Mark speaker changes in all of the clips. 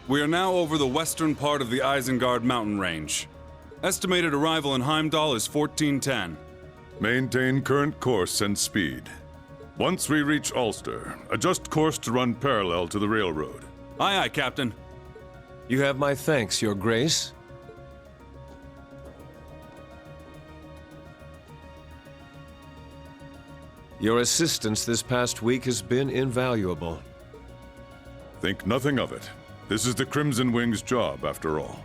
Speaker 1: We are now over the western part of the Isengard mountain range. Estimated arrival in Heimdallr is 1410.
Speaker 2: Maintain current course and speed. Once we reach Ulster, adjust course to run parallel to the railroad.
Speaker 1: Aye, aye, Captain.
Speaker 3: You have my thanks, Your Grace. Your assistance this past week has been invaluable.
Speaker 2: Think nothing of it. This is the Crimson Wing's job, after all.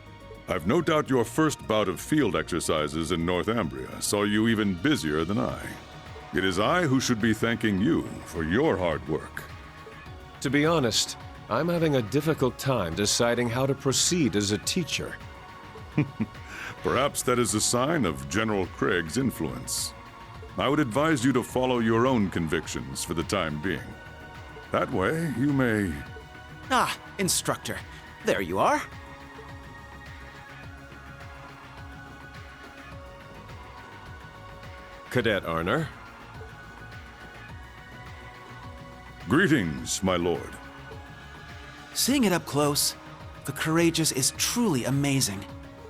Speaker 2: I've no doubt your first bout of field exercises in Northumbria saw you even busier than I. It is I who should be thanking you for your hard work.
Speaker 3: To be honest, I'm having a difficult time deciding how to proceed as a teacher.
Speaker 2: Perhaps that is a sign of General Craig's influence. I would advise you to follow your own convictions for the time being. That way, you may...
Speaker 4: Ah, instructor. There you are.
Speaker 3: Cadet Arner.
Speaker 2: Greetings, my lord.
Speaker 4: Seeing it up close, the Courageous is truly amazing.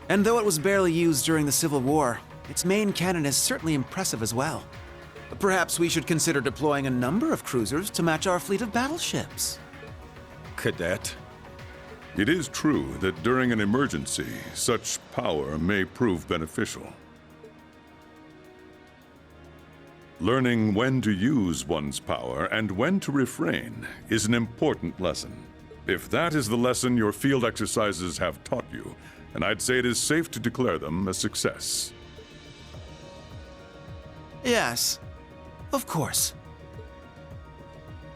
Speaker 4: And though it was barely used during the Civil War, its main cannon is certainly impressive as well. Perhaps we should consider deploying a number of cruisers to match our fleet of battleships.
Speaker 3: Cadet.
Speaker 2: It is true that during an emergency, such power may prove beneficial. Learning when to use one's power and when to refrain is an important lesson. If that is the lesson your field exercises have taught you, then I'd say it is safe to declare them a success.
Speaker 4: Yes, of course.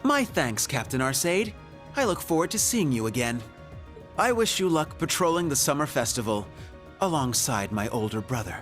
Speaker 4: My thanks, Captain Arcade. I look forward to seeing you again. I wish you luck patrolling the summer festival alongside my older brother.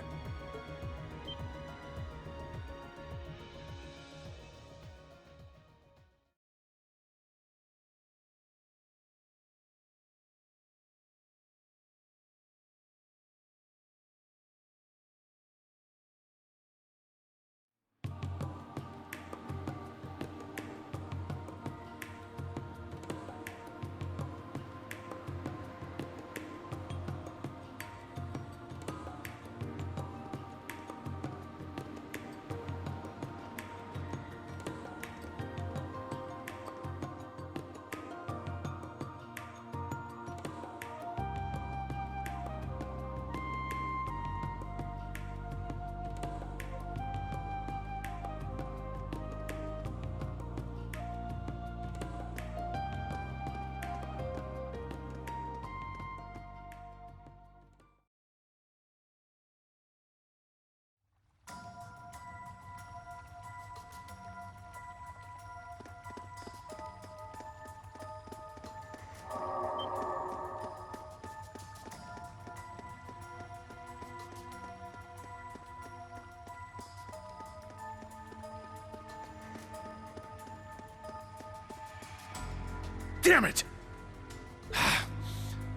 Speaker 5: Damn it!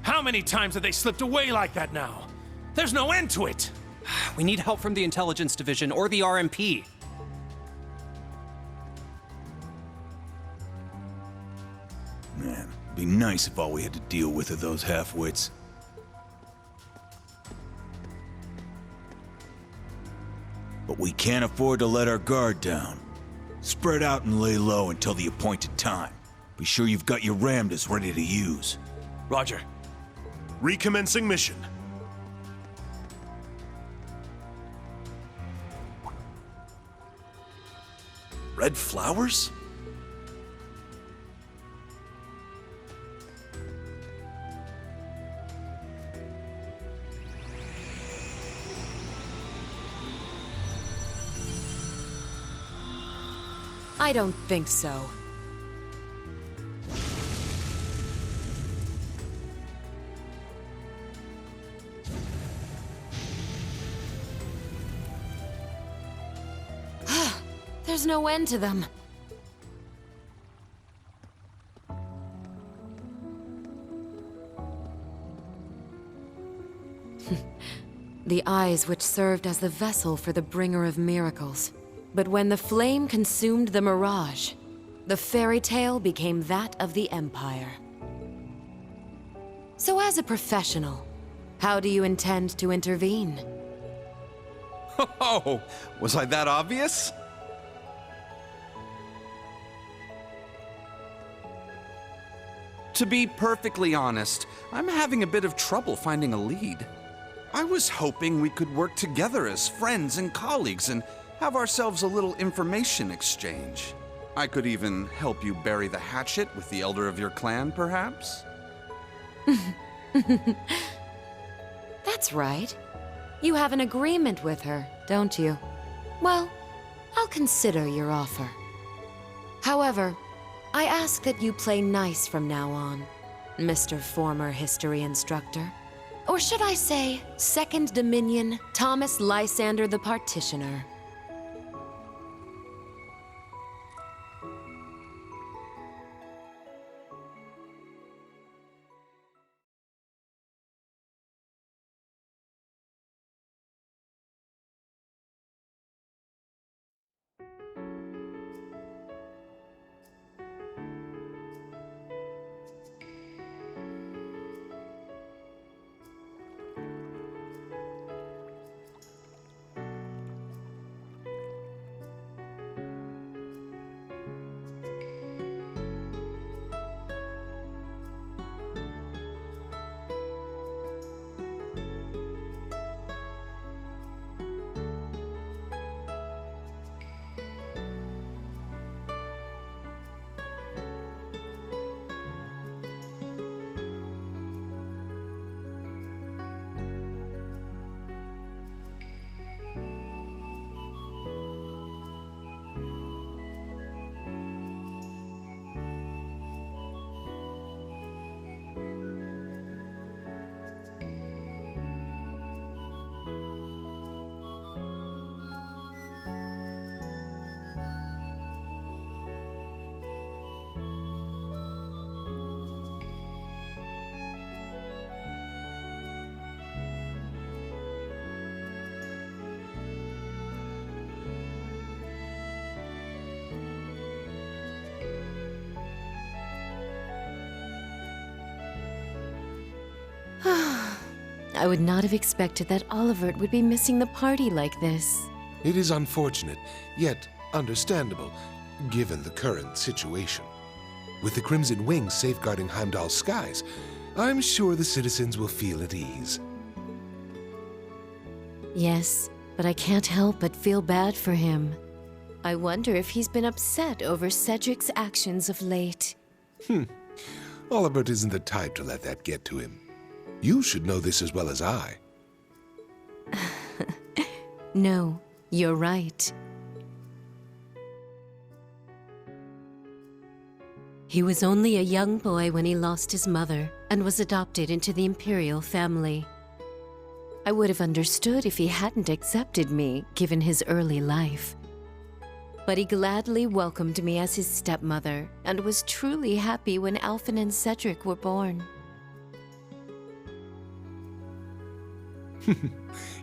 Speaker 5: How many times have they slipped away like that now? There's no end to it!
Speaker 6: We need help from the Intelligence Division or the RMP.
Speaker 7: Man, it'd be nice if all we had to deal with are those half-wits. But we can't afford to let our guard down. Spread out and lay low until the appointed time. Be sure you've got your Ramdas ready to use.
Speaker 5: Roger. Recommencing mission.
Speaker 7: Red flowers?
Speaker 8: I don't think so. There's no end to them. The eyes which served as the vessel for the bringer of miracles. But when the flame consumed the mirage, the fairy tale became that of the Empire. So as a professional, how do you intend to intervene?
Speaker 9: Oh, was I that obvious? To be perfectly honest, I'm having a bit of trouble finding a lead. I was hoping we could work together as friends and colleagues and have ourselves a little information exchange. I could even help you bury the hatchet with the elder of your clan, perhaps?
Speaker 8: That's right. You have an agreement with her, don't you? Well, I'll consider your offer. However, I ask that you play nice from now on, Mr. Former History Instructor. Or should I say, Second Dominion, Thomas Lysander the Partitioner. I would not have expected that Olivert would be missing the party like this.
Speaker 10: It is unfortunate, yet understandable, given the current situation. With the Crimson Wings safeguarding Heimdall's skies, I'm sure the citizens will feel at ease.
Speaker 8: Yes, but I can't help but feel bad for him. I wonder if he's been upset over Cedric's actions of late.
Speaker 10: Olivert isn't the type to let that get to him. You should know this as well as I.
Speaker 8: No, you're right. He was only a young boy when he lost his mother and was adopted into the Imperial family. I would have understood if he hadn't accepted me, given his early life. But he gladly welcomed me as his stepmother and was truly happy when Alphen and Cedric were born.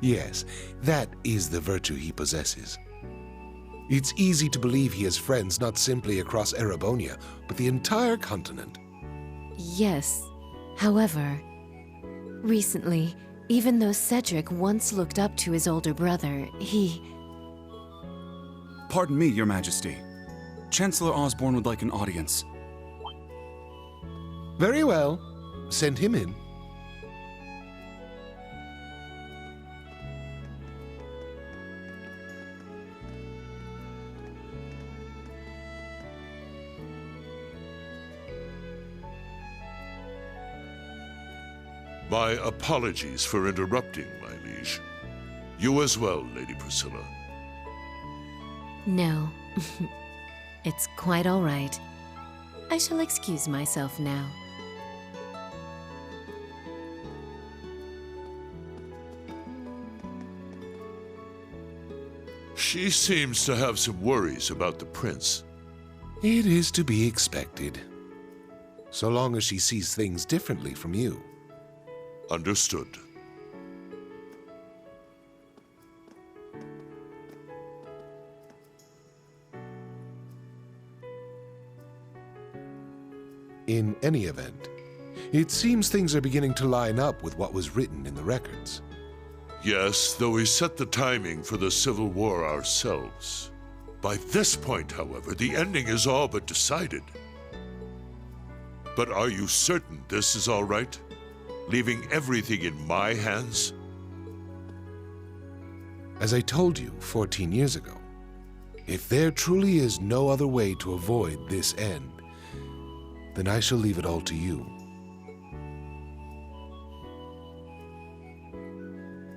Speaker 10: Yes, that is the virtue he possesses. It's easy to believe he has friends not simply across Erebonia, but the entire continent.
Speaker 8: Yes. However, recently, even though Cedric once looked up to his older brother, he...
Speaker 1: Pardon me, Your Majesty. Chancellor Osborne would like an audience.
Speaker 10: Very well. Send him in.
Speaker 11: My apologies for interrupting, my liege. You as well, Lady Priscilla.
Speaker 8: No. It's quite all right. I shall excuse myself now.
Speaker 11: She seems to have some worries about the prince.
Speaker 10: It is to be expected. So long as she sees things differently from you.
Speaker 11: Understood.
Speaker 10: In any event, It seems things are beginning to line up with what was written in the records.
Speaker 11: Yes, though we set the timing for the Civil War ourselves. By this point, however, the ending is all but decided. But are you certain this is all right? Leaving everything in my hands?
Speaker 10: As I told you 14 years ago, if there truly is no other way to avoid this end, then I shall leave it all to you.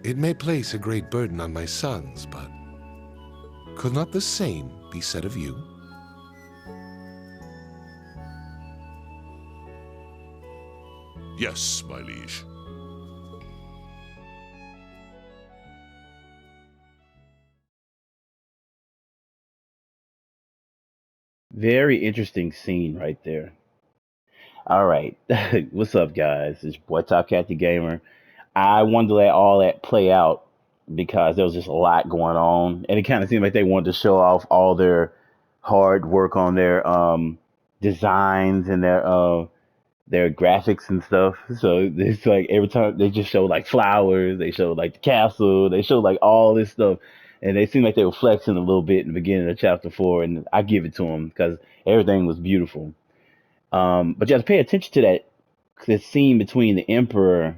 Speaker 10: It may place a great burden on my sons, but could not the same be said of you?
Speaker 11: Yes, my liege.
Speaker 12: Very interesting scene right there. All right. What's up, guys? It's your boy Top Cat the Gamer. I wanted to let all that play out because there was just a lot going on. And it kind of seemed like they wanted to show off all their hard work on their designs and their graphics and stuff. So it's like every time they just show like flowers, they show like the castle, they show like all this stuff. And they seemed like they were flexing a little bit in the beginning of chapter 4. And I give it to them because everything was beautiful. But you have to pay attention to the scene between the Emperor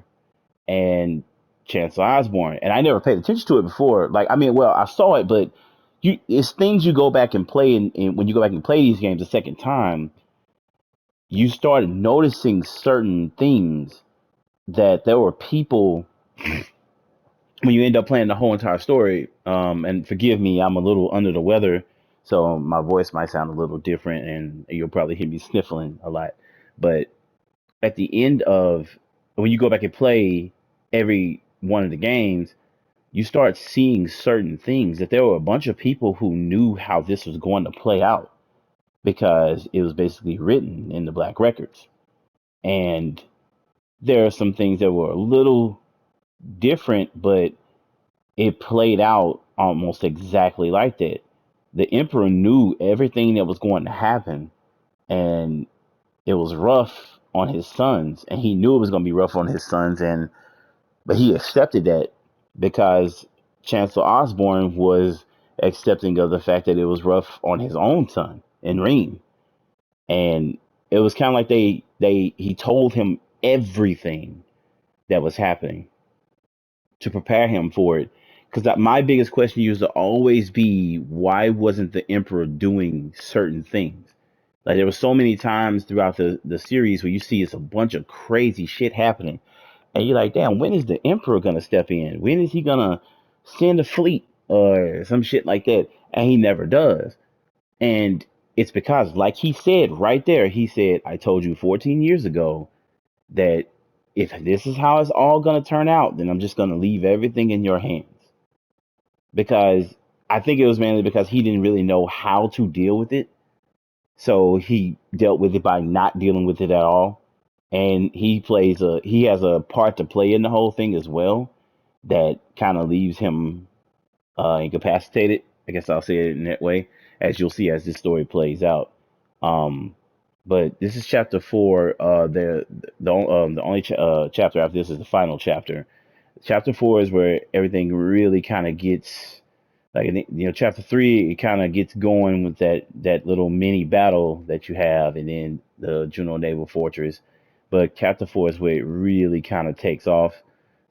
Speaker 12: and Chancellor Osborne. And I never paid attention to it before. Like, I mean, well, I saw it, but it's things you go back and play. And when you go back and play these games a second time, you start noticing certain things that there were people when you end up playing the whole entire story. And forgive me, I'm a little under the weather, so my voice might sound a little different, and you'll probably hear me sniffling a lot. But at the end of when you go back and play every one of the games, you start seeing certain things that there were a bunch of people who knew how this was going to play out because it was basically written in the Black Records. And there are some things that were a little different, but it played out almost exactly like that. The Emperor knew everything that was going to happen, and it was rough on his sons, and he knew it was going to be rough on his sons, but he accepted that because Chancellor Osborne was accepting of the fact that it was rough on his own son and Reem. And it was kind of like he told him everything that was happening to prepare him for it. Because my biggest question used to always be, why wasn't the Emperor doing certain things? Like, there were so many times throughout the series where you see it's a bunch of crazy shit happening. And you're like, damn, when is the Emperor going to step in? When is he going to send a fleet or some shit like that? And he never does. And it's because, like he said right there, he said, I told you 14 years ago that if this is how it's all going to turn out, then I'm just going to leave everything in your hands. Because I think it was mainly because he didn't really know how to deal with it. So he dealt with it by not dealing with it at all. And he has a part to play in the whole thing as well that kind of leaves him incapacitated. I guess I'll say it in that way, as you'll see as this story plays out. But this is chapter 4. The only chapter after this is the final chapter. Chapter 4 is where everything really kind of gets, like, chapter 3, it kind of gets going with that little mini battle that you have, and then the Juno Naval Fortress. But chapter 4 is where it really kind of takes off.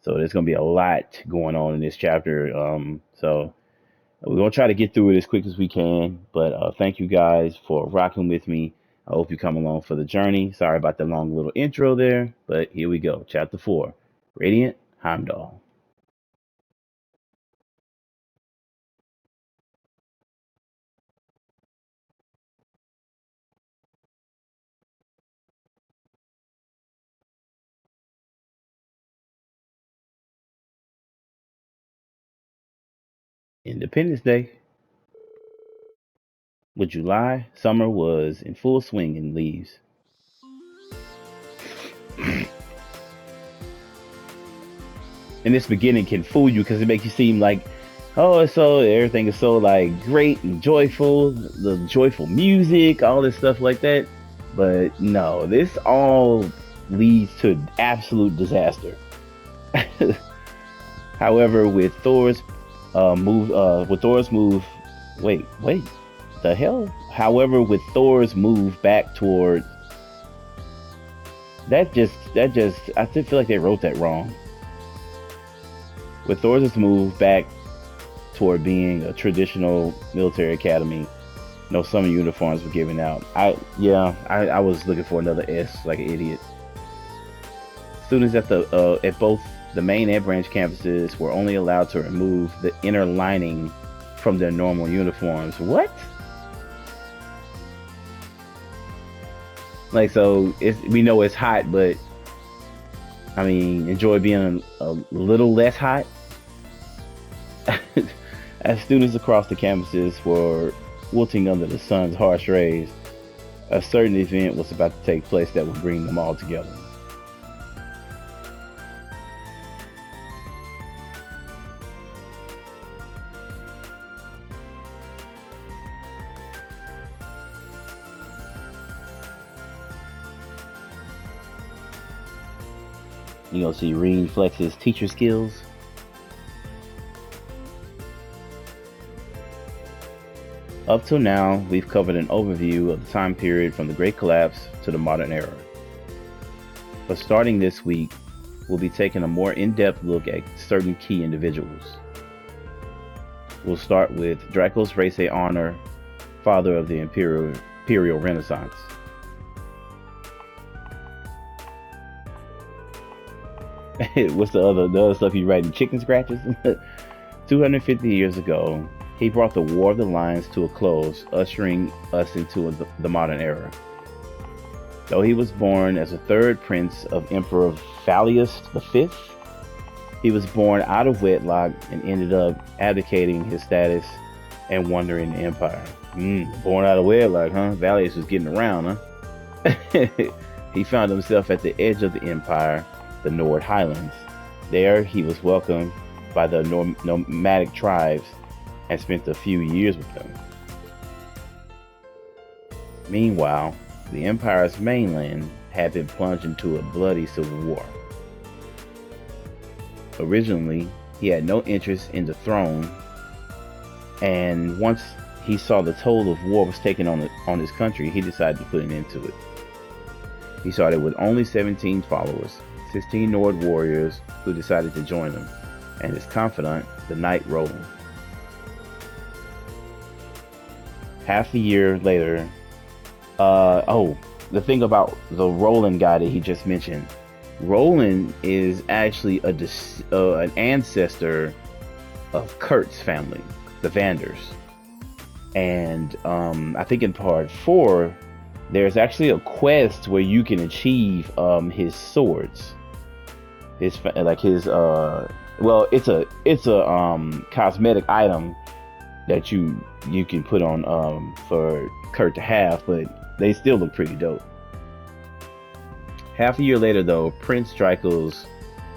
Speaker 12: So there's going to be a lot going on in this chapter. So we're going to try to get through it as quick as we can. But thank you guys for rocking with me. I hope you come along for the journey. Sorry about the long little intro there, but here we go. Chapter 4, Radiant Heimdallr. Independence Day. With July, summer was in full swing in leaves. And this beginning can fool you because it makes you seem like, oh, everything is so like great and joyful, the joyful music, all this stuff like that. But no, this all leads to absolute disaster. However, with Thor's move, wait, the hell? However, with Thor's move back toward I still feel like they wrote that wrong. With Thor's move back toward being a traditional military academy, no summer uniforms were given out. I was looking for another S like an idiot. Students at both the main and branch campuses were only allowed to remove the inner lining from their normal uniforms. What? Like, so we know it's hot, but I mean, enjoy being a little less hot. As students across the campuses were wilting under the sun's harsh rays, a certain event was about to take place that would bring them all together. You're gonna see Reed flex his teacher skills. Up till now, we've covered an overview of the time period from the Great Collapse to the modern era. But starting this week, we'll be taking a more in-depth look at certain key individuals. We'll start with Draco's Race Honor, father of the Imperial Renaissance. What's the other stuff you writing? Chicken scratches? 250 years ago, he brought the War of the Lions to a close, ushering us into the modern era. Though he was born as a third prince of Emperor Valius V, he was born out of wedlock and ended up abdicating his status and wandering the empire. Born out of wedlock, huh? Valius was getting around, huh? He found himself at the edge of the empire, the Nord Highlands. There, he was welcomed by the nomadic tribes and spent a few years with them. Meanwhile, the empire's mainland had been plunged into a bloody civil war. Originally, he had no interest in the throne, and once he saw the toll of war was taken on his country, he decided to put an end to it. He started with only 17 followers, 16 Nord warriors who decided to join him, and his confidant, the knight Roland. Half a year later, the thing about the Roland guy that he just mentioned, Roland is actually an ancestor of Kurt's family, the Vanders. And I think in part 4, there's actually a quest where you can achieve his swords. It's a cosmetic item that you can put on for Kurt to have, but they still look pretty dope. Half a year later, though, Prince Dracos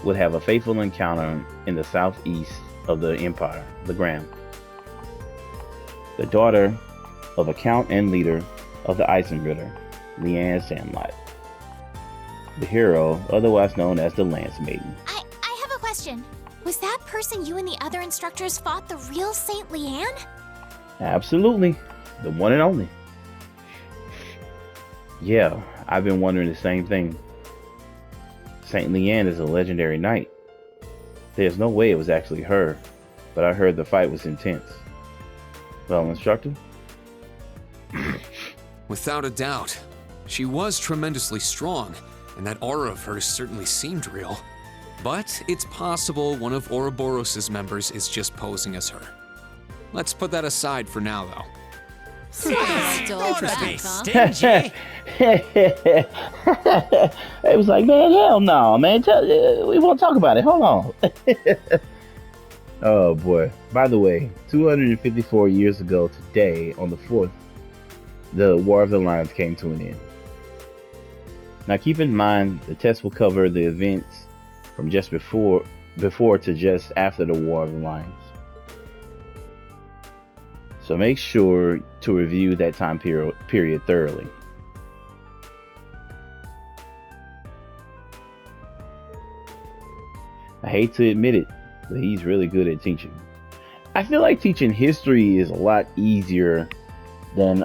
Speaker 12: would have a fateful encounter in the southeast of the empire, Legram. The daughter of a count and leader of the Eisenritter, Leanne Sandlot. The hero, otherwise known as the Lance Maiden.
Speaker 13: I have a question. Was that person you and the other instructors fought the real Saint Leanne?
Speaker 12: Absolutely. The one and only. Yeah, I've been wondering the same thing. Saint Leanne is a legendary knight. There's no way it was actually her, but I heard the fight was intense. Well, instructor?
Speaker 14: Without a doubt. She was tremendously strong, and that aura of hers certainly seemed real. But it's possible one of Ouroboros' members is just posing as her. Let's put that aside for now, though.
Speaker 12: It was like, man, hell no, man. We won't talk about it. Hold on. Oh boy. By the way, 254 years ago today, on the 4th, the War of the Lions came to an end. Now keep in mind, the test will cover the events from just before to just after the War of the Lions. So make sure to review that time period thoroughly. I hate to admit it, but he's really good at teaching. I feel like teaching history is a lot easier than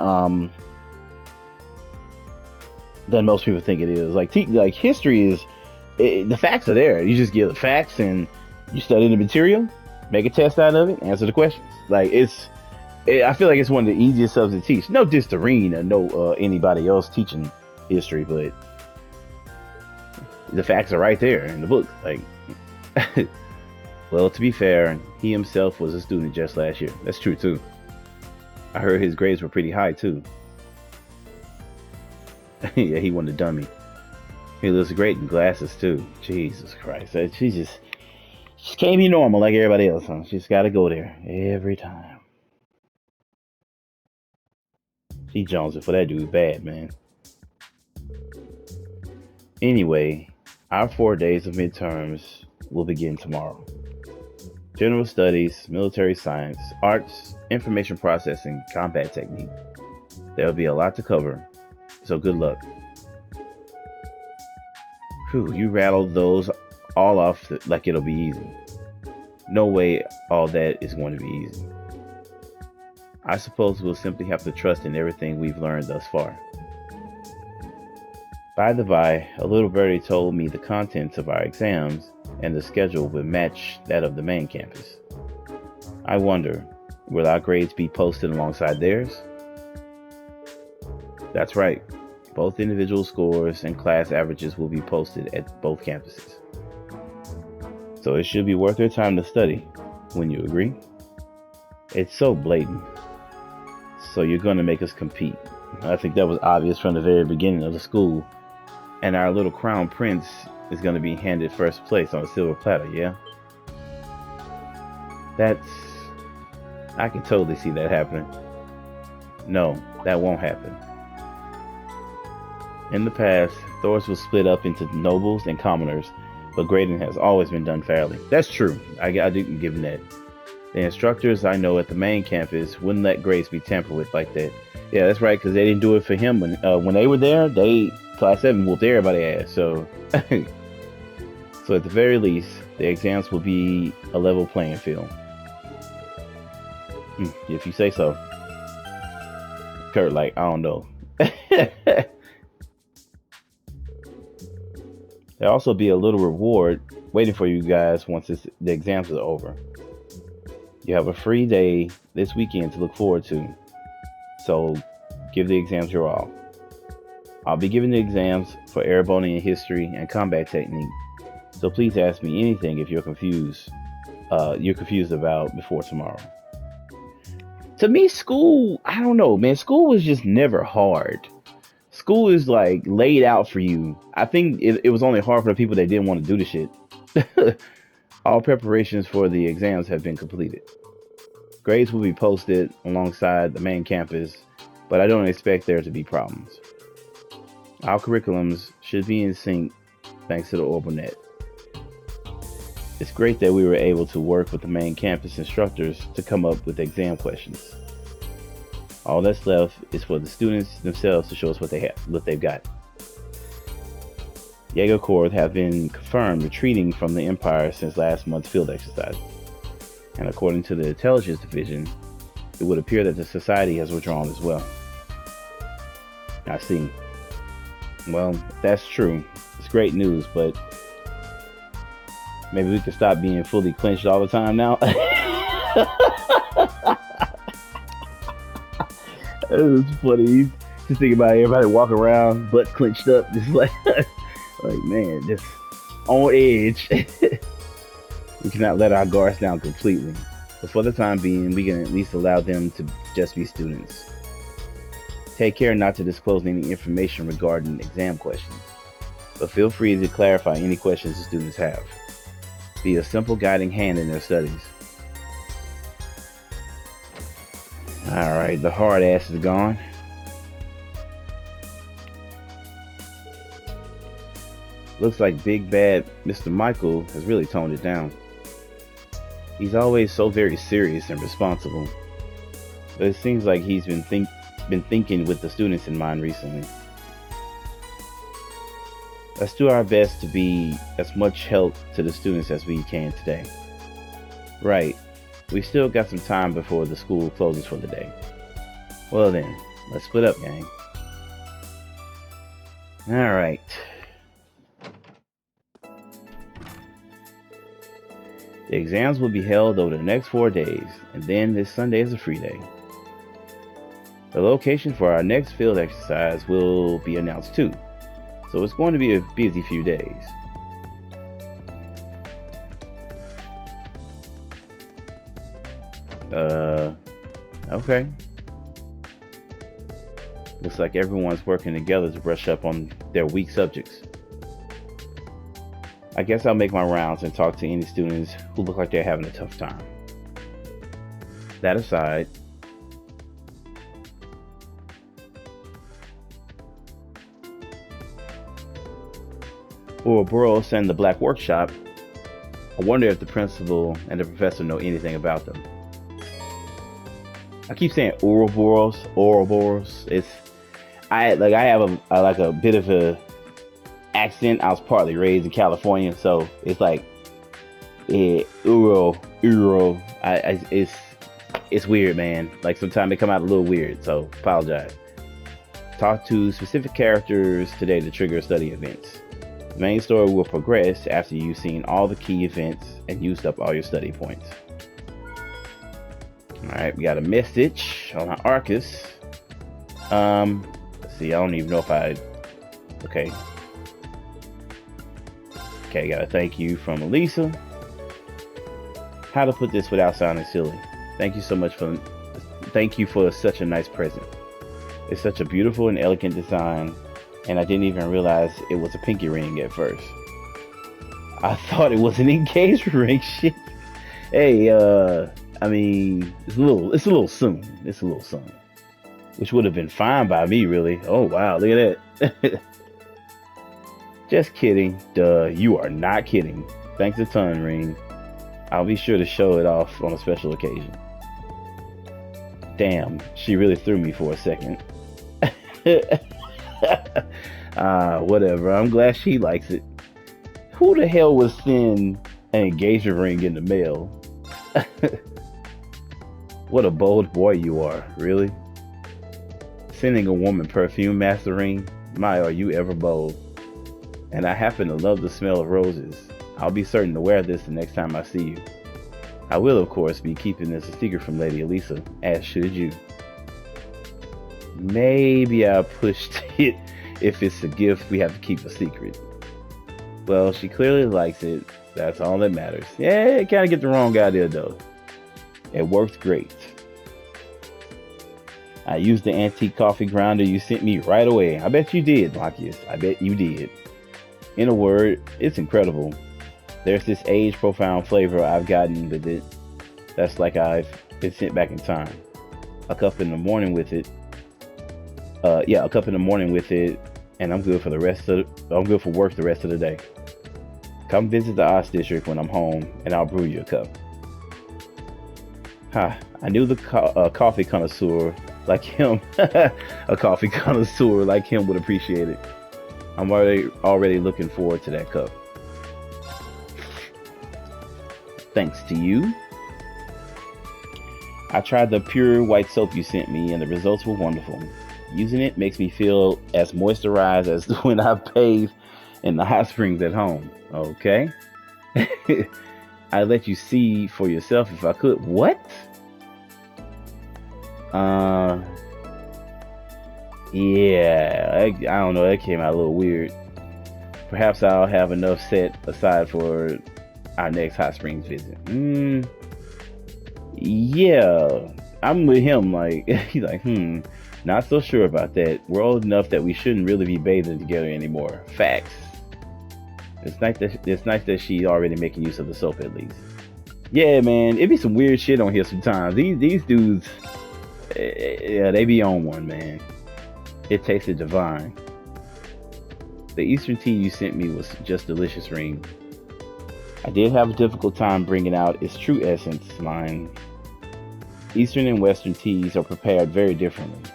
Speaker 12: most people think it is. Like history is, the facts are there. You just give the facts and you study the material, make a test out of it, answer the questions. Like I feel like it's one of the easiest subjects to teach. No diss to Reen or no anybody else teaching history, but the facts are right there in the book. Like, well, to be fair, he himself was a student just last year. That's true too. I heard his grades were pretty high too. Yeah, he wasn't a dummy. He looks great in glasses too. Jesus Christ, she just can't be normal like everybody else, huh? She's got to go there every time. She jonesing for that dude bad, man. Anyway, our 4 days of midterms will begin tomorrow. General studies, military science, arts, information processing, combat technique. There'll be a lot to cover, so good luck. Whew, you rattled those all off like it'll be easy. No way all that is going to be easy. I suppose we'll simply have to trust in everything we've learned thus far. By the by, a little birdie told me the contents of our exams and the schedule would match that of the main campus. I wonder, will our grades be posted alongside theirs? That's right. Both individual scores and class averages will be posted at both campuses. So it should be worth your time to study. Wouldn't you agree? It's so blatant. So you're going to make us compete. I think that was obvious from the very beginning of the school. And our little crown prince is going to be handed first place on a silver platter, yeah? I can totally see that happening. No, that won't happen. In the past, Thors was split up into nobles and commoners, but grading has always been done fairly. That's true. I didn't give him that. The instructors I know at the main campus wouldn't let grades be tampered with like that. Yeah, that's right, because they didn't do it for him when they were there. Class 7 whooped everybody's ass. So, so at the very least, the exams will be a level playing field. If you say so. Kurt, like, I don't know. There'll also be a little reward waiting for you guys once the exams are over. You have a free day this weekend to look forward to, so give the exams your all. I'll be giving the exams for Erebonian history and combat technique, so please ask me anything if you're confused about before tomorrow. To me, school, I don't know, man. School was just never hard. School is like laid out for you. I think it was only hard for the people that didn't want to do the shit. All preparations for the exams have been completed. Grades will be posted alongside the main campus, but I don't expect there to be problems. Our curriculums should be in sync thanks to the OrbitalNet. It's great that we were able to work with the main campus instructors to come up with exam questions. All that's left is for the students themselves to show us what they've got. Jaeger Corps have been confirmed retreating from the Empire since last month's field exercise. And according to the Intelligence Division, it would appear that the Society has withdrawn as well. I see. Well, if that's true. It's great news, but maybe we can stop being fully clenched all the time now. It's funny. Just think about everybody walking around butt clenched up, just like man, just on edge. We cannot let our guards down completely, but for the time being, we can at least allow them to just be students. Take care not to disclose any information regarding exam questions, but feel free to clarify any questions the students have. Be a simple guiding hand in their studies. Alright, the hard ass is gone. Looks like Big Bad Mr. Michael has really toned it down. He's always so very serious and responsible, but it seems like he's been thinking with the students in mind recently. Let's do our best to be as much help to the students as we can today. Right. We still got some time before the school closes for the day. Well then, let's split up, gang. Alright. The exams will be held over the next 4 days, and then this Sunday is a free day. The location for our next field exercise will be announced too, so it's going to be a busy few days. Okay. Looks like everyone's working together to brush up on their weak subjects. I guess I'll make my rounds and talk to any students who look like they're having a tough time. That aside, Ouroboros and the Black Workshop, I wonder if the principal and the professor know anything about them. I keep saying Ouroboros. I have a bit of a accent. I was partly raised in California, so it's like Euro. It's weird, man. Like sometimes it come out a little weird, so apologize. Talk to specific characters today to trigger study events. The main story will progress after you've seen all the key events and used up all your study points. Alright, we got a message on our Arcus. Let's see, I don't even know if okay, got a thank you from Elisa. How to put this without sounding silly. Thank you for such a nice present. It's such a beautiful and elegant design, and I didn't even realize it was a pinky ring at first. I thought it was an engagement ring. Shit. Hey, I mean, it's a little soon. Which would have been fine by me, really. Oh wow, look at that. Just kidding. Duh, you are not kidding. Thanks a ton, Ring. I'll be sure to show it off on a special occasion. Damn, she really threw me for a second. Whatever. I'm glad she likes it. Who the hell would send an engagement ring in the mail? What a bold boy you are, really? Sending a woman perfume master ring? My, are you ever bold. And I happen to love the smell of roses. I'll be certain to wear this the next time I see you. I will, of course, be keeping this a secret from Lady Elisa, as should you. Maybe I pushed it. If it's a gift, we have to keep a secret. Well, she clearly likes it. That's all that matters. Yeah, kind of get the wrong idea, though. It worked great. I used the antique coffee grinder you sent me right away. I bet you did, Marcus. I bet you did. In a word, it's incredible. There's this age-profound flavor I've gotten with it. That's like I've been sent back in time. A cup in the morning with it. A cup in the morning with it, and I'm good for work the rest of the day. Come visit the Oz District when I'm home, and I'll brew you a cup. I knew the coffee connoisseur like him, a coffee connoisseur like him would appreciate it. I'm already looking forward to that cup. Thanks to you. I tried the pure white soap you sent me, and the results were wonderful. Using it makes me feel as moisturized as when I bathe in the hot springs at home. Okay. I'd let you see for yourself if I could. What? Yeah, I don't know. That came out a little weird. Perhaps I'll have enough set aside for our next hot springs visit. Yeah, I'm with him. Like, he's like, not so sure about that. We're old enough that we shouldn't really be bathing together anymore. Facts. It's nice that she's already making use of the soap at least. Yeah, man, it be some weird shit on here sometimes. These dudes, yeah, they be on one, man. It tasted divine. The Eastern tea you sent me was just delicious, Ring. I did have a difficult time bringing out its true essence, mine. Eastern and Western teas are prepared very differently.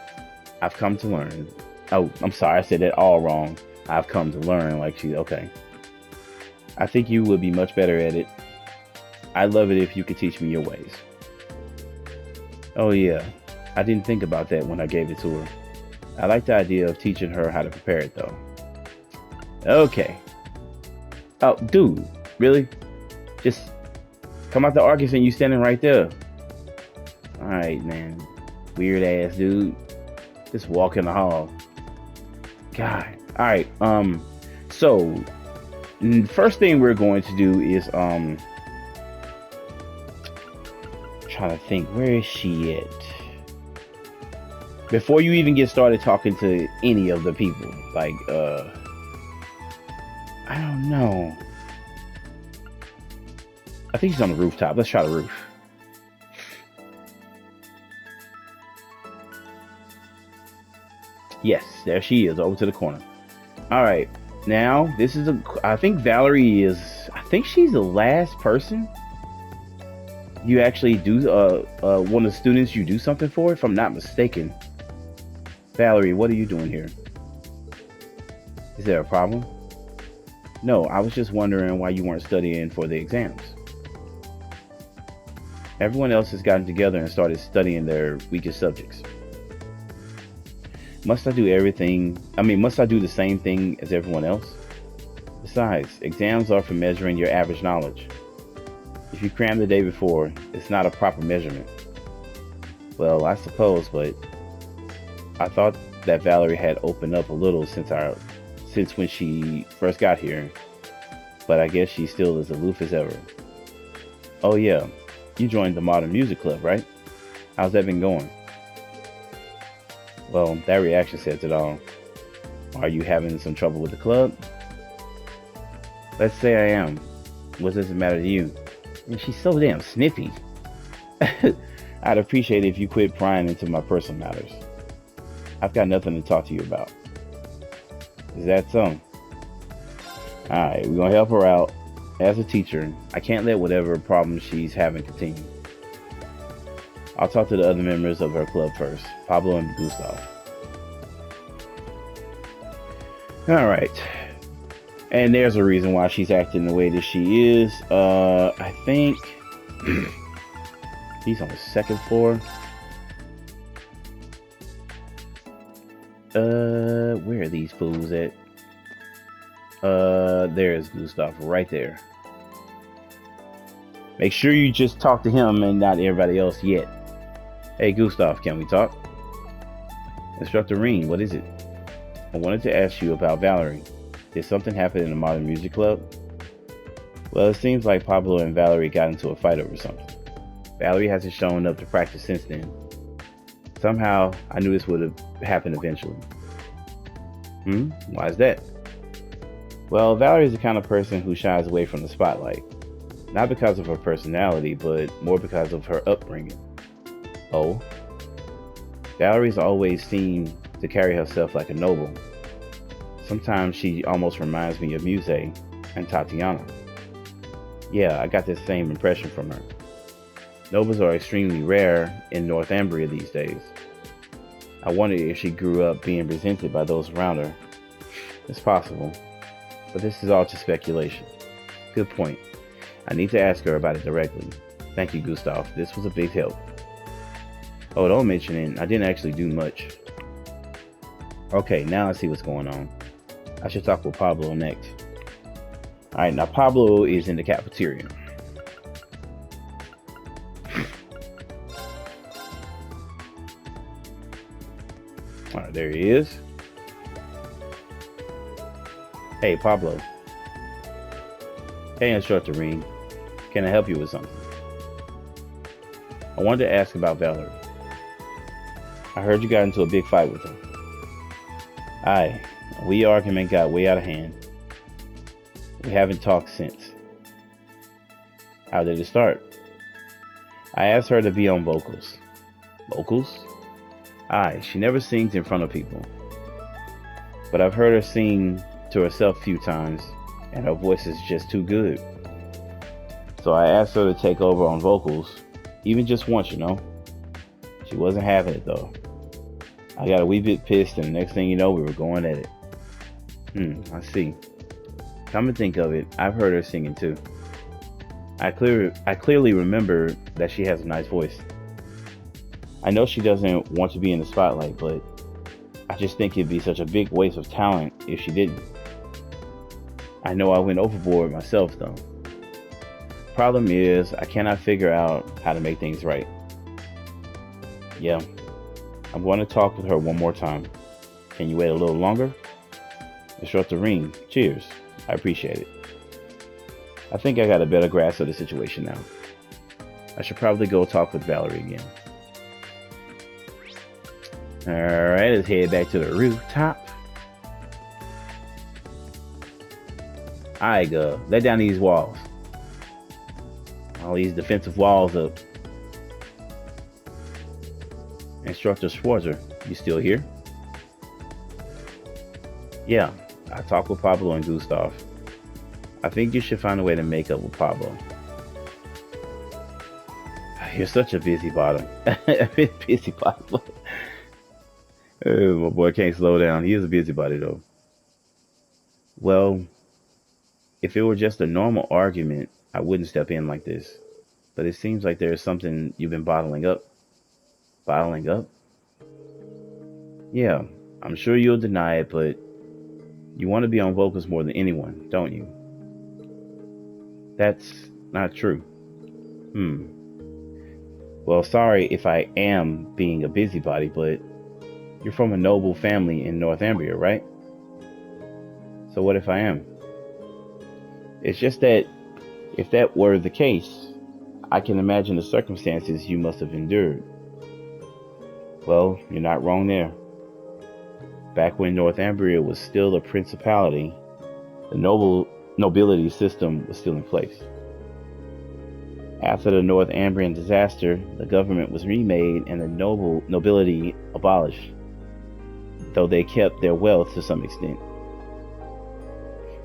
Speaker 12: I've come to learn. Oh, I'm sorry, I said that all wrong. I've come to learn, like okay. I think you would be much better at it. I'd love it if you could teach me your ways. Oh yeah, I didn't think about that when I gave it to her. I like the idea of teaching her how to prepare it though. Okay. Oh, dude, really? Just come out the Arcus and you standing right there. Alright, man. Weird ass dude. Just walk in the hall. God. Alright, so first thing we're going to do is trying to think, where is she at? Before you even get started talking to any of the people, like I don't know. I think she's on the rooftop. Let's try the roof. Yes, there she is, over to the corner. All right, now this is I think Valerie is, I think she's the last person you actually do, one of the students you do something for, if I'm not mistaken. Valerie, what are you doing here? Is there a problem? No, I was just wondering why you weren't studying for the exams. Everyone else has gotten together and started studying their weakest subjects. Must I do the same thing as everyone else? Besides, exams are for measuring your average knowledge. If you cram the day before, it's not a proper measurement. Well, I suppose, but I thought that Valerie had opened up a little since when she first got here, but I guess she's still as aloof as ever. Oh yeah, you joined the Modern Music Club, right? How's that been going? Well, that reaction says it all. Are you having some trouble with the club? Let's say I am. What does it matter to you? And she's so damn snippy. I'd appreciate it if you quit prying into my personal matters. I've got nothing to talk to you about. Is that so? Alright, we're gonna help her out. As a teacher, I can't let whatever problem she's having continue. I'll talk to the other members of her club first, Pablo and Gustav. Alright. And there's a reason why she's acting the way that she is. I think he's on the second floor. Where are these fools at? There's Gustav right there. Make sure you just talk to him and not everybody else yet. Hey Gustav, can we talk? Instructor Reen, what is it? I wanted to ask you about Valerie. Did something happen in the Modern Music Club? Well, it seems like Pablo and Valerie got into a fight over something. Valerie hasn't shown up to practice since then. Somehow, I knew this would have happened eventually. Why is that? Well, Valerie is the kind of person who shies away from the spotlight. Not because of her personality, but more because of her upbringing. Oh? Valerie's always seemed to carry herself like a noble. Sometimes she almost reminds me of Muse and Tatiana. Yeah, I got this same impression from her. Nobles are extremely rare in Northumbria these days. I wonder if she grew up being resented by those around her. It's possible, but this is all just speculation. Good point. I need to ask her about it directly. Thank you, Gustav. This was a big help. Oh, don't mention it. I didn't actually do much. Okay, now I see what's going on. I should talk with Pablo next. Alright, now Pablo is in the cafeteria. Alright, there he is. Hey, Pablo. Hey, Instructor Reen. Can I help you with something? I wanted to ask about Valerie. I heard you got into a big fight with her. Aye, we argument got way out of hand. We haven't talked since. How did it start? I asked her to be on vocals. Vocals? Aye, she never sings in front of people. But I've heard her sing to herself a few times, and her voice is just too good. So I asked her to take over on vocals, even just once, you know. She wasn't having it though. I got a wee bit pissed, and the next thing you know, we were going at it. I see. Come to think of it, I've heard her singing too. I clearly remember that she has a nice voice. I know she doesn't want to be in the spotlight, but I just think it'd be such a big waste of talent if she didn't. I know I went overboard myself though. Problem is, I cannot figure out how to make things right. Yeah, I'm going to talk with her one more time. Can you wait a little longer? Instructor Ring, cheers. I appreciate it. I think I got a better grasp of the situation now. I should probably go talk with Valerie again. Alright, let's head back to the rooftop. Alright, go. Let down these walls. All these defensive walls up. Instructor Schwarzer, you still here? Yeah, I talked with Pablo and Gustav. I think you should find a way to make up with Pablo. You're such a busybody. Busybody. Oh, my boy can't slow down. He is a busybody though. Well, if it were just a normal argument, I wouldn't step in like this. But it seems like there's something you've been bottling up. Bottling up? Yeah, I'm sure you'll deny it, but you want to be on vocals more than anyone, don't you? That's not true. Well, sorry if I am being a busybody, but you're from a noble family in Northumbria, right? So what if I am? It's just that if that were the case, I can imagine the circumstances you must have endured. Well, you're not wrong there. Back when Northumbria was still a principality, the nobility system was still in place. After the Northumbrian disaster, the government was remade and the nobility abolished, though they kept their wealth to some extent.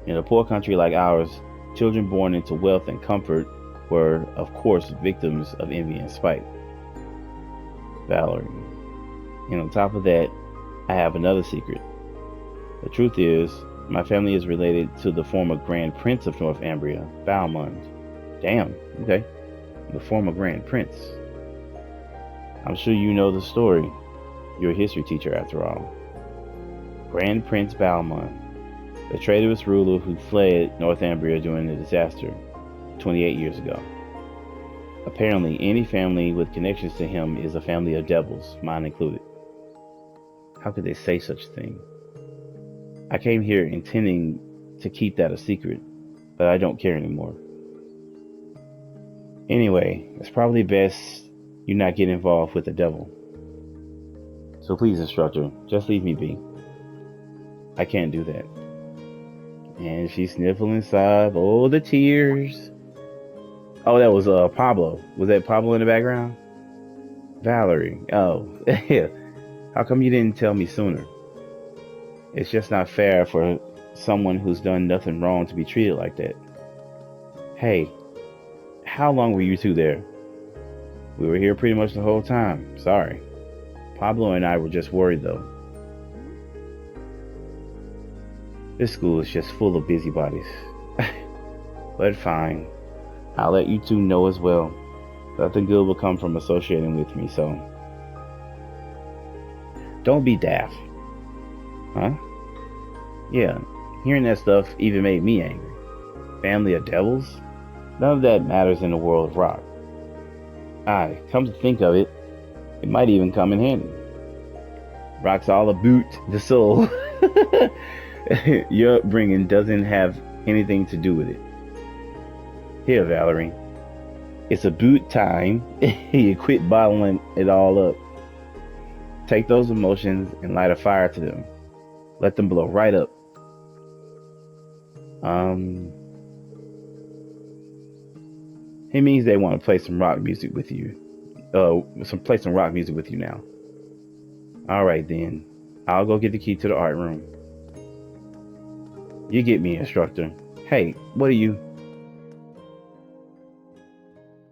Speaker 12: In a poor country like ours, children born into wealth and comfort were, of course, victims of envy and spite. Valerie. And on top of that, I have another secret. The truth is, my family is related to the former Grand Prince of Northumbria, Balmund. Damn, okay. The former Grand Prince. I'm sure you know the story. You're a history teacher after all. Grand Prince Balmund, the traitorous ruler who fled Northumbria during the disaster 28 years ago. Apparently, any family with connections to him is a family of devils, mine included. How could they say such a thing? I came here intending to keep that a secret, but I don't care anymore. Anyway, it's probably best you not get involved with the devil. So please, instructor, just leave me be. I can't do that. And she's sniffling inside. Oh, the tears. Oh, that was Pablo. Was that Pablo in the background? Valerie. Oh, yeah. How come you didn't tell me sooner? It's just not fair for someone who's done nothing wrong to be treated like that. Hey, how long were you two there? We were here pretty much the whole time. Sorry. Pablo and I were just worried though. This school is just full of busybodies. But fine. I'll let you two know as well. Nothing good will come from associating with me, so... Don't be daft. Huh? Yeah, hearing that stuff even made me angry. Family of devils? None of that matters in the world of rock. Aye, come to think of it, it might even come in handy. Rock's all about the soul. Your upbringing doesn't have anything to do with it. Here, Valerie. It's a boot time. You quit bottling it all up. Take those emotions and light a fire to them. Let them blow right up. It means they want to play some rock music with you. Play some rock music with you now. All right then. I'll go get the key to the art room. You get me, instructor. Hey, what are you?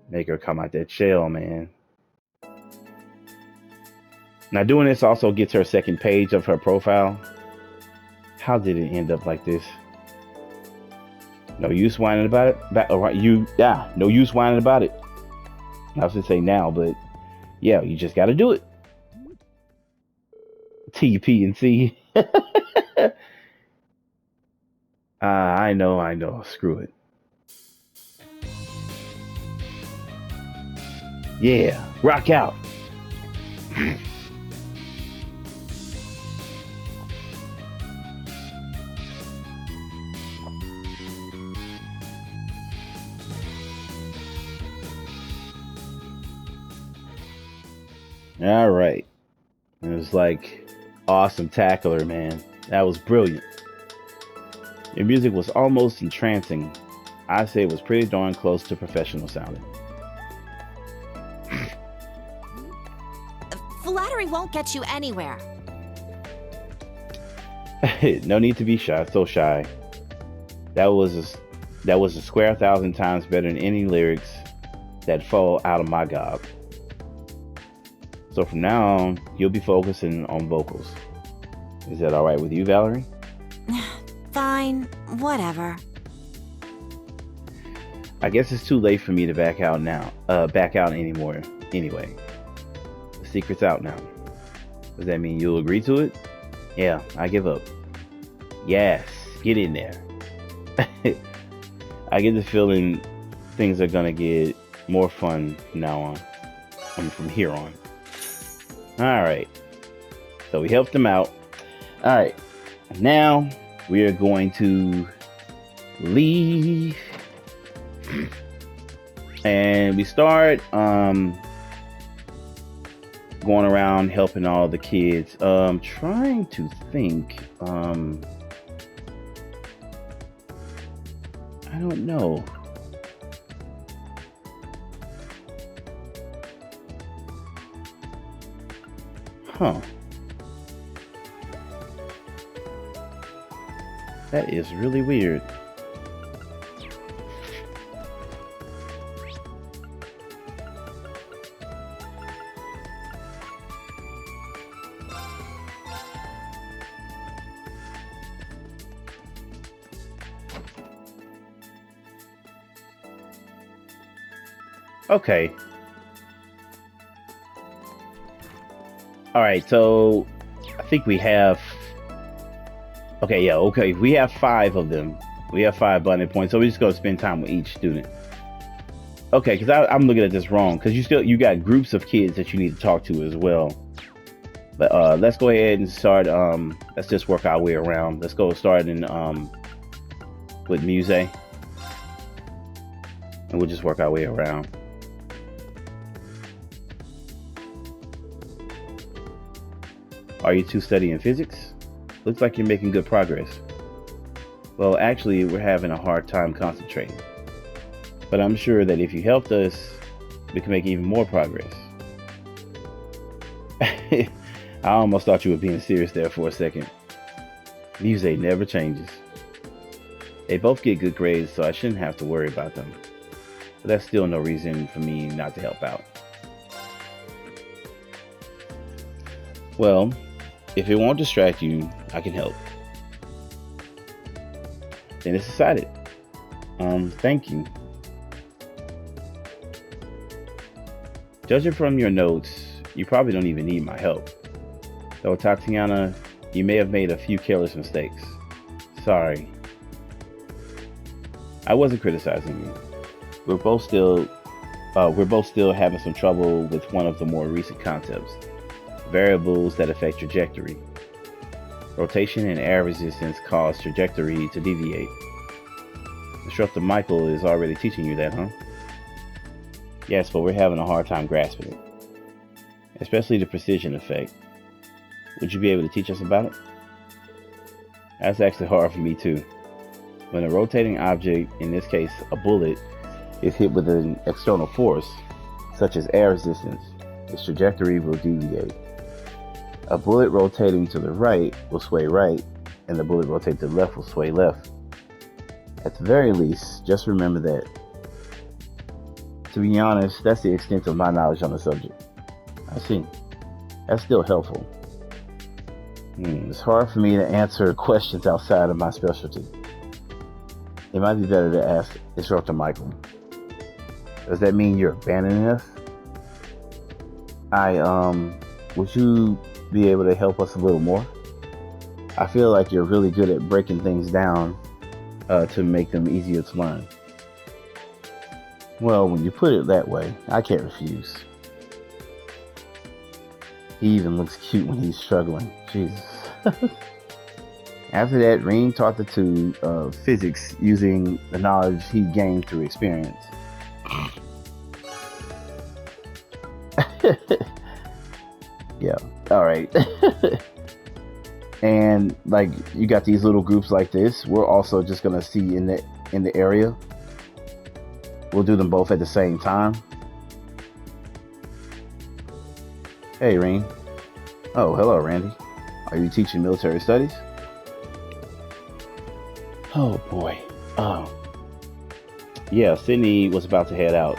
Speaker 12: Make her come out that shell, man. Now doing this also gets her second page of her profile. How did it end up like this? No use whining about it. No use whining about it. I was gonna say now, but yeah, you just got to do it. TP and C. I know. Screw it. Yeah, rock out. All right. It was like awesome tackler, man. That was brilliant. Your music was almost entrancing. I'd say it was pretty darn close to professional sounding.
Speaker 13: Flattery won't get you anywhere.
Speaker 12: No need to be shy. So shy. That was a square 1,000 times better than any lyrics that fall out of my gob. So from now on, you'll be focusing on vocals. Is that all right with you, Valerie?
Speaker 13: Fine, whatever.
Speaker 12: I guess it's too late for me to back out now. Back out anymore. Anyway, the secret's out now. Does that mean you'll agree to it? Yeah, I give up. Yes, get in there. I get the feeling things are gonna get more fun from now on. From here on. Alright. So we helped them out. Alright. Now we are going to leave. And we start going around helping all the kids. Trying to think. I don't know. Huh. That is really weird. Okay. All right, so I think we have. Okay, yeah, okay. We have 5 of them. We have 5 abundant points, so we're just gonna spend time with each student. Okay, because I'm looking at this wrong. Because you got groups of kids that you need to talk to as well. But let's go ahead and start. Let's just work our way around. Let's go start in with Muse, and we'll just work our way around. Are you two studying physics? Looks like you're making good progress. Well, actually, we're having a hard time concentrating. But I'm sure that if you helped us, we can make even more progress. I almost thought you were being serious there for a second. Muse never changes. They both get good grades, so I shouldn't have to worry about them. But that's still no reason for me not to help out. Well, if it won't distract you, I can help. Then it's decided. Thank you. Judging from your notes, you probably don't even need my help. Though, Tatiana, you may have made a few careless mistakes. Sorry. I wasn't criticizing you. We're both still having some trouble with one of the more recent concepts. Variables that affect trajectory. Rotation and air resistance cause trajectory to deviate. Instructor Michael is already teaching you that, huh? Yes, but we're having a hard time grasping it. Especially the precision effect. Would you be able to teach us about it? That's actually hard for me too. When a rotating object, in this case a bullet, is hit with an external force, such as air resistance, its trajectory will deviate. A bullet rotating to the right will sway right, and the bullet rotating to the left will sway left. At the very least, just remember that. To be honest, that's the extent of my knowledge on the subject. I see. That's still helpful. It's hard for me to answer questions outside of my specialty. It might be better to ask Instructor Michael. Does that mean you're abandoning us? Would you be able to help us a little more? I feel like you're really good at breaking things down to make them easier to learn. Well, when you put it that way, I can't refuse. He even looks cute when he's struggling. Jesus. After that, Rean taught the two physics using the knowledge he gained through experience. Yeah, all right. And like you got these little groups like this. We're also just gonna see in the area. We'll do them both at the same time. Hey, Rean. Oh, hello, Randy. Are you teaching military studies? Oh boy. Yeah, Sydney was about to head out.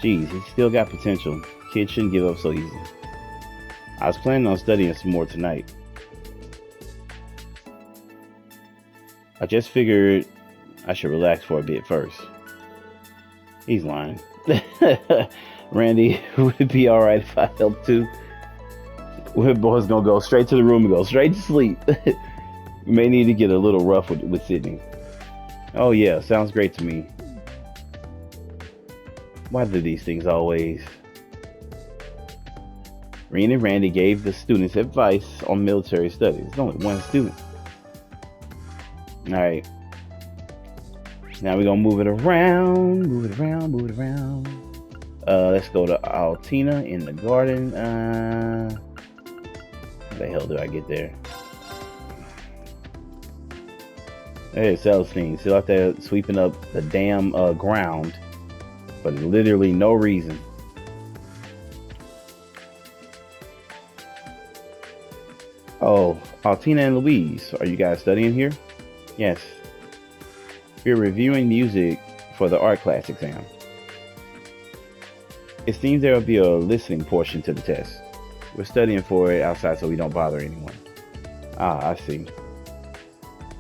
Speaker 12: Geez, he's still got potential. Kids shouldn't give up so easy. I was planning on studying some more tonight. I just figured I should relax for a bit first. He's lying. Randy, would it be alright if I helped too? We're boys gonna go straight to the room and go straight to sleep. We may need to get a little rough with Sydney. Oh yeah, sounds great to me. Why do these things always... Rean and Randy gave the students advice on military studies. There's only one student. Alright. Now we're gonna move it around. Let's go to Altina in the garden. How the hell do I get there? Hey, Celestine, still out there sweeping up the damn ground for literally no reason. Oh, Altina and Louise, are you guys studying here? Yes. We're reviewing music for the art class exam. It seems there will be a listening portion to the test. We're studying for it outside so we don't bother anyone. Ah, I see.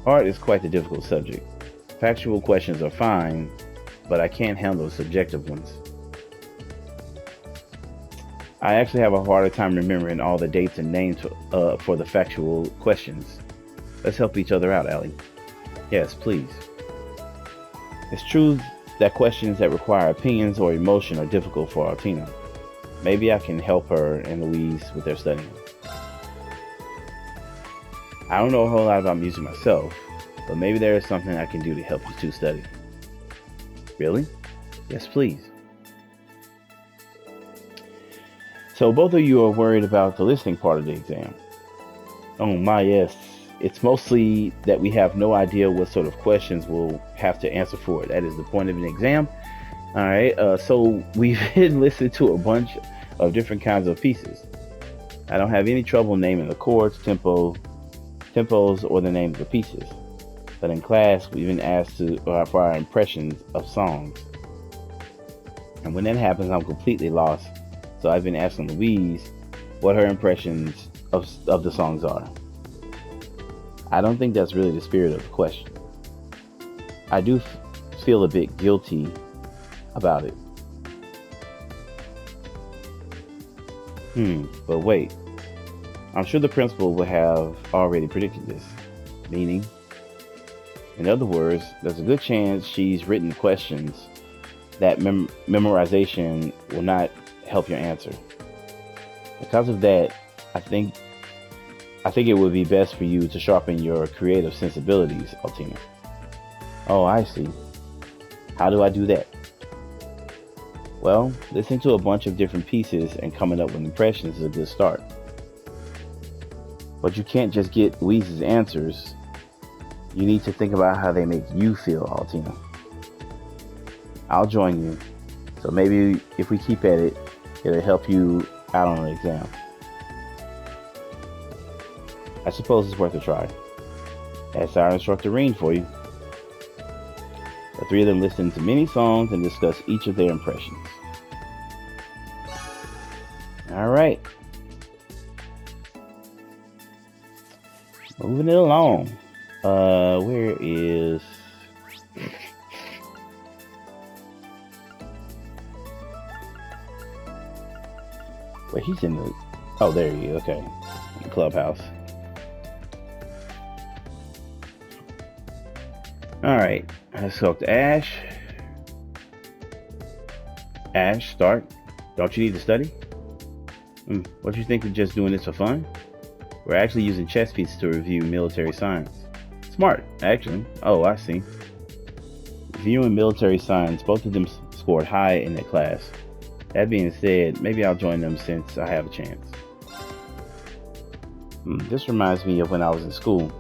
Speaker 12: Art is quite a difficult subject. Factual questions are fine, but I can't handle subjective ones. I actually have a harder time remembering all the dates and names for the factual questions. Let's help each other out, Allie. Yes, please. It's true that questions that require opinions or emotion are difficult for Altina. Maybe I can help her and Louise with their studying. I don't know a whole lot about music myself, but maybe there is something I can do to help you two study. Really? Yes, please. So both of you are worried about the listening part of the exam. Oh my, yes. It's mostly that we have no idea what sort of questions we'll have to answer for it. That is the point of an exam. All right, so we've been listening to a bunch of different kinds of pieces. I don't have any trouble naming the chords, tempos, or the names of pieces. But in class, we've been asked for our impressions of songs. And when that happens, I'm completely lost. So I've been asking Louise what her impressions of the songs are. I don't think that's really the spirit of the question. I do feel a bit guilty about it. But wait. I'm sure the principal would have already predicted this. Meaning, in other words, there's a good chance she's written questions that memorization will not help your answer. Because of that, I think it would be best for you to sharpen your creative sensibilities, Altina. Oh, I see. How do I do that? Well, listening to a bunch of different pieces and coming up with impressions is a good start. But you can't just get Louise's answers. You need to think about how they make you feel, Altina. I'll join you. So maybe if we keep at it, it'll help you out on an exam. I suppose it's worth a try. That's our instructor Rean for you. The three of them listen to many songs and discuss each of their impressions. All right. Moving it along. Where is... Wait, he's in the... Oh, there he is. Okay. In the clubhouse. Alright. Let's talk to Ash. Ash, start. Don't you need to study? What do you think of just doing this for fun? We're actually using chess pieces to review military science. Smart, actually. Oh, I see. Reviewing military science, both of them scored high in that class. That being said, maybe I'll join them since I have a chance. This reminds me of when I was in school.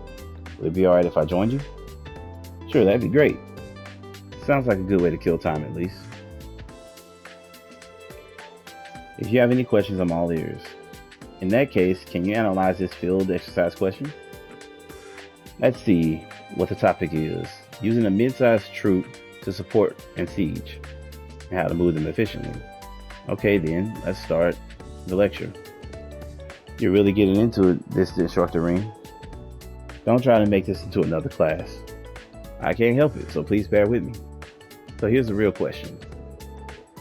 Speaker 12: Would it be alright if I joined you? Sure, that'd be great. Sounds like a good way to kill time at least. If you have any questions, I'm all ears. In that case, can you analyze this field exercise question? Let's see what the topic is. Using a mid-sized troop to support and siege, and how to move them efficiently. Okay then, let's start the lecture. You're really getting into this, Instructor Ring. Don't try to make this into another class. I can't help it, so please bear with me. So here's the real question.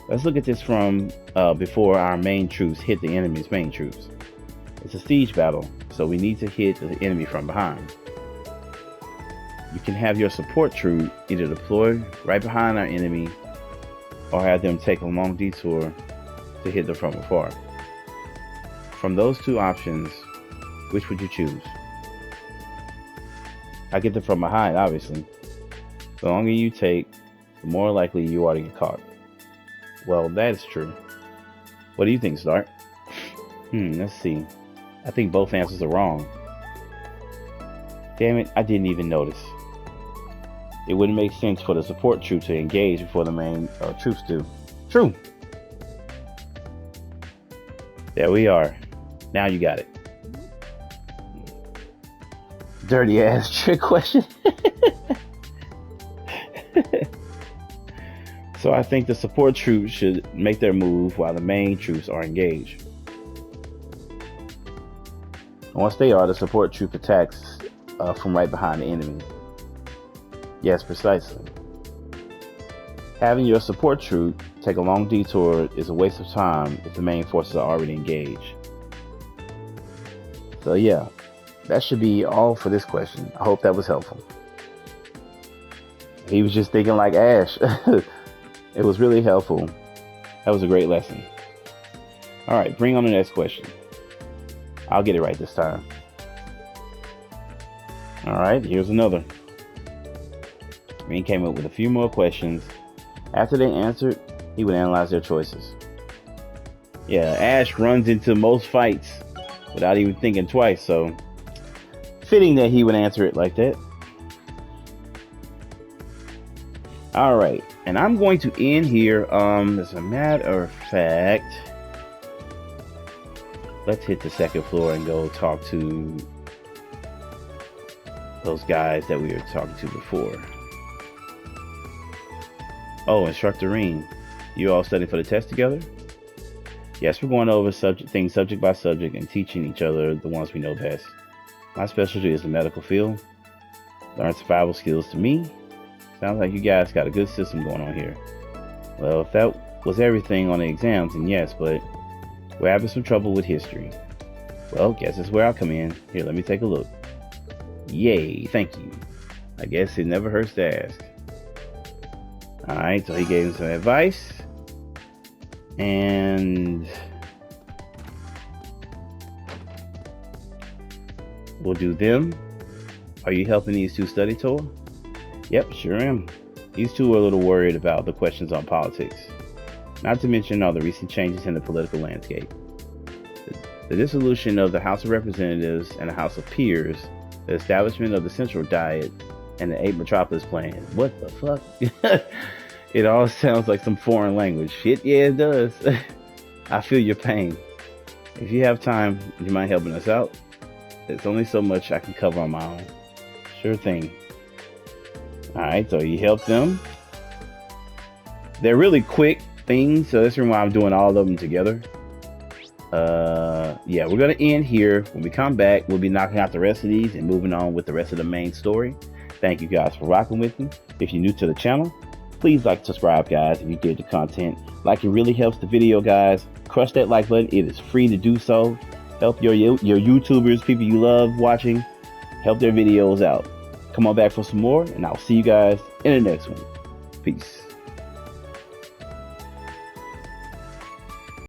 Speaker 12: Let's look at this from before our main troops hit the enemy's main troops. It's a siege battle, so we need to hit the enemy from behind. You can have your support troop either deploy right behind our enemy or have them take a long detour to hit them from afar. From those two options, which would you choose? I get them from behind, obviously. The longer you take, the more likely you are to get caught. Well, that is true. What do you think, Stark? Let's see. I think both answers are wrong. Damn it, I didn't even notice. It wouldn't make sense for the support troop to engage before the main troops do. True. There we are. Now you got it. Dirty ass trick question. So I think the support troops should make their move while the main troops are engaged. Once they are, the support troop attacks from right behind the enemy. Yes, precisely. Having your support troop take a long detour is a waste of time if the main forces are already engaged. So yeah, that should be all for this question. I hope that was helpful. He was just thinking like Ash. It was really helpful. That was a great lesson. Alright, bring on the next question. I'll get it right this time. Alright, here's another. Green came up with a few more questions. After they answered, he would analyze their choices. Yeah, Ash runs into most fights without even thinking twice, so fitting that he would answer it like that. Alright, and I'm going to end here. As a matter of fact, let's hit the second floor and go talk to those guys that we were talking to before. Oh, Instructor Reen, you all studying for the test together? Yes, we're going over things subject by subject and teaching each other the ones we know best. My specialty is the medical field. Learn survival skills to me. Sounds like you guys got a good system going on here. Well, if that was everything on the exams, then yes, but we're having some trouble with history. Well, guess that's where I'll come in. Here, let me take a look. Yay, thank you. I guess it never hurts to ask. Alright, so he gave him some advice. And we'll do them. Are you helping these two study tour? Yep, sure am. These two are a little worried about the questions on politics. Not to mention all the recent changes in the political landscape. The dissolution of the House of Representatives and the House of Peers, the establishment of the Central Diet, and the 8 Metropolis Plan. What the fuck? It all sounds like some foreign language. Shit, yeah, it does. I feel your pain. If you have time, do you mind helping us out? There's only so much I can cover on my own. Sure thing. Alright, so you help them. They're really quick things, so that's why I'm doing all of them together. Yeah, we're gonna end here. When we come back, we'll be knocking out the rest of these and moving on with the rest of the main story. Thank you guys for rocking with me. If you're new to the channel, please like, subscribe, guys. If you get the content, like, it really helps the video, guys. Crush that like button. It is free to do so. Help your YouTubers, people you love watching. Help their videos out. Come on back for some more, and I'll see you guys in the next one. Peace.